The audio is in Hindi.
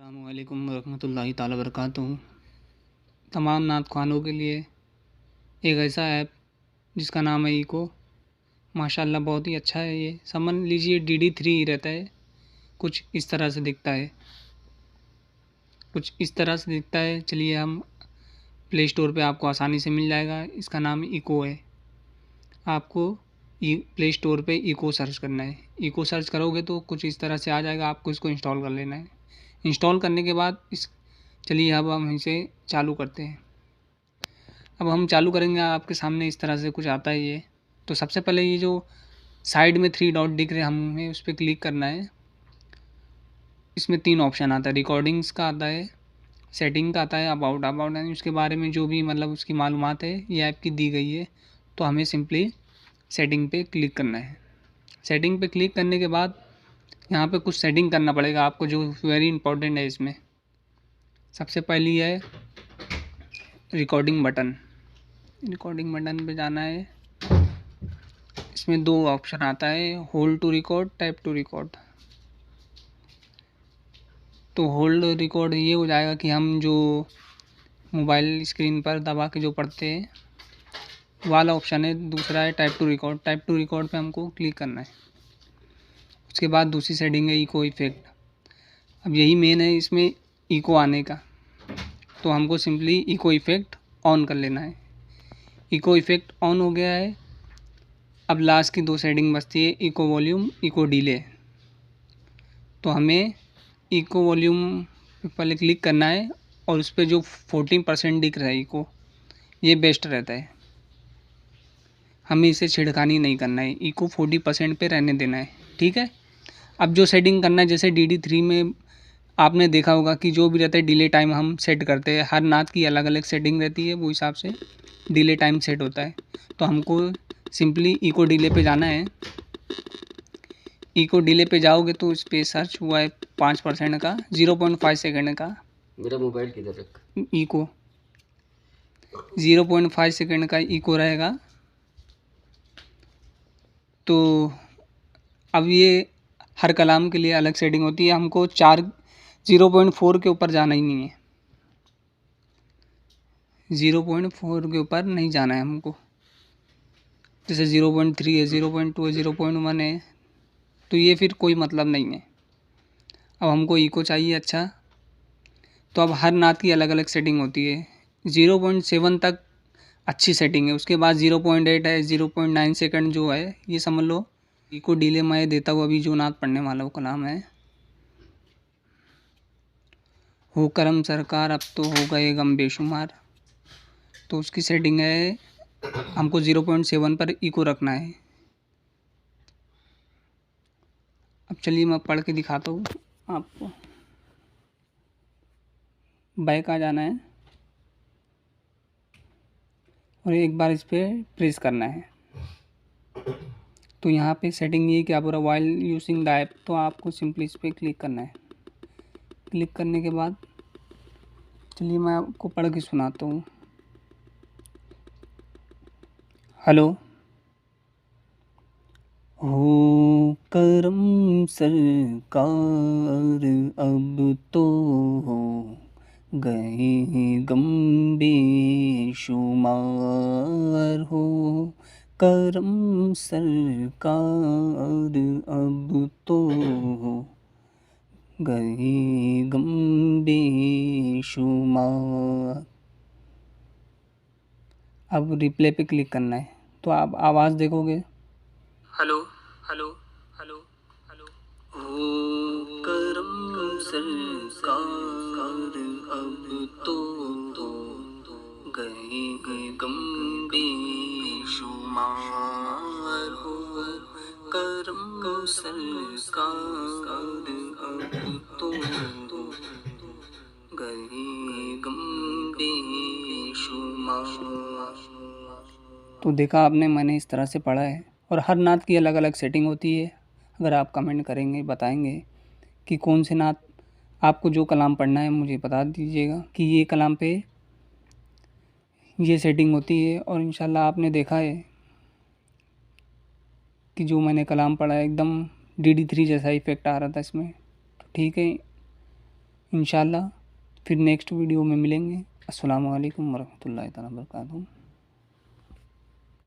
अस्सलामुअलैकुम वरहमतुल्लाहि ताला वबरकातुहू। तमाम नात ख़्वानों के लिए एक ऐसा ऐप जिसका नाम है इको। माशाल्लाह बहुत ही अच्छा है। ये समझ लीजिए DD3 ही रहता है। कुछ इस तरह से दिखता है, चलिए हम प्ले स्टोर पे आपको आसानी से मिल जाएगा। इसका नाम इको है। आपको प्ले स्टोर पे इको सर्च करना है। इको सर्च करोगे तो कुछ इस तरह से आ जाएगा। आपको इसको इंस्टॉल कर लेना है। इंस्टॉल करने के बाद चलिए अब हम इसे चालू करते हैं। अब हम चालू करेंगे, आपके सामने इस तरह से कुछ आता है ये। तो सबसे पहले ये जो साइड में 3 डॉट दिख रहे हैं, हमें उस पर क्लिक करना है। इसमें 3 ऑप्शन आता है, रिकॉर्डिंग्स का आता है, सेटिंग का आता है, अबाउट यानी उसके बारे में जो भी मतलब उसकी मालूमात है ये ऐप की दी गई है। तो हमें सिंपली सेटिंग पे क्लिक करना है। सेटिंग पे क्लिक करने के बाद यहाँ पे कुछ सेटिंग करना पड़ेगा आपको, जो वेरी इंपॉर्टेंट है। इसमें सबसे पहली है रिकॉर्डिंग बटन पे जाना है। इसमें 2 ऑप्शन आता है, hold to record, tap to record. तो होल्ड रिकॉर्ड ये हो जाएगा कि हम जो मोबाइल स्क्रीन पर दबा के जो पढ़ते हैं वाला ऑप्शन है। दूसरा है टैप टू रिकॉर्ड पे हमको क्लिक करना है। उसके बाद दूसरी सेटिंग है इको इफेक्ट। अब यही मेन है इसमें इको आने का। तो हमको सिंपली इको इफेक्ट ऑन कर लेना है। इको इफेक्ट ऑन हो गया है। अब लास्ट की 2 सेटिंग बचती है, इको वॉल्यूम, इको डिले। तो हमें इको वॉल्यूम पे पहले क्लिक करना है और उस पर जो 14% दिख रहा है इको, ये बेस्ट रहता है। हमें इसे छिड़खानी नहीं करना है, इको 40% पे रहने देना है। ठीक है। अब जो सेटिंग करना है, जैसे DD3 में आपने देखा होगा कि जो भी रहता है डिले टाइम हम सेट करते हैं। हर नात की अलग अलग सेटिंग रहती है, वो हिसाब से डिले टाइम सेट होता है। तो हमको सिंपली इको डिले पे जाना है। इको डिले पे जाओगे तो इस पे सर्च हुआ है 5% का, 0.5 सेकेंड का। मेरा मोबाइल किधर रख? इको 0.5 सेकेंड का इको रहेगा। तो अब ये हर कलाम के लिए अलग सेटिंग होती है। हमको 0.4 के ऊपर जाना ही नहीं है। 0.4 के ऊपर नहीं जाना है हमको। जैसे 0.3 है, 0.2 है, 0.1 है, तो ये फिर कोई मतलब नहीं है। अब हमको इको चाहिए अच्छा। तो अब हर नात की अलग अलग सेटिंग होती है। 0.7 तक अच्छी सेटिंग है। उसके बाद 0.8 है, 0.9 सेकंड जो है, ये समझ लो इको डिले मैं देता हूँ। अभी जो नात पढ़ने वाला वो कलाम है, हो करम सरकार अब तो हो गए गम बेशुमार। तो उसकी सेटिंग है, हमको 0.7 पर इको रखना है। अब चलिए मैं पढ़ के दिखाता हूँ आपको। बैक आ जाना है और एक बार इस पर प्रेस करना है। तो यहाँ पे सेटिंग ये क्या बोला, वाइल यूजिंग द ऐप। तो आपको सिंपली इस पर क्लिक करना है। क्लिक करने के बाद चलिए मैं आपको पढ़ के सुनाता हूँ। हेलो। हो करम सरकार अब तो हो गए गम बेशुमार। हो करम सरकार अब तो हो गए गम बेशुमार। अब रिप्ले पे क्लिक करना है। तो आप आवाज़ देखोगे, हेलो हेलो हेलो हेलो। हो करम सरकार अब तो हो गए गम बेशुमार। हो करम सरकार अब तो हो गए गम बेशुमार। तो देखा आपने, मैंने इस तरह से पढ़ा है। और हर नात की अलग अलग सेटिंग होती है। अगर आप कमेंट करेंगे, बताएंगे कि कौन से नात आपको जो कलाम पढ़ना है, मुझे बता दीजिएगा कि ये कलाम पे ये सेटिंग होती है। और इंशाल्लाह आपने देखा है कि जो मैंने कलाम पढ़ा है एकदम DD3 जैसा इफ़ेक्ट आ रहा था इसमें। तो ठीक है, इंशाल्लाह फिर नेक्स्ट वीडियो में मिलेंगे। अस्सलामु अलैकुम वरहमतुल्लाहि तआला वबरकातुहू।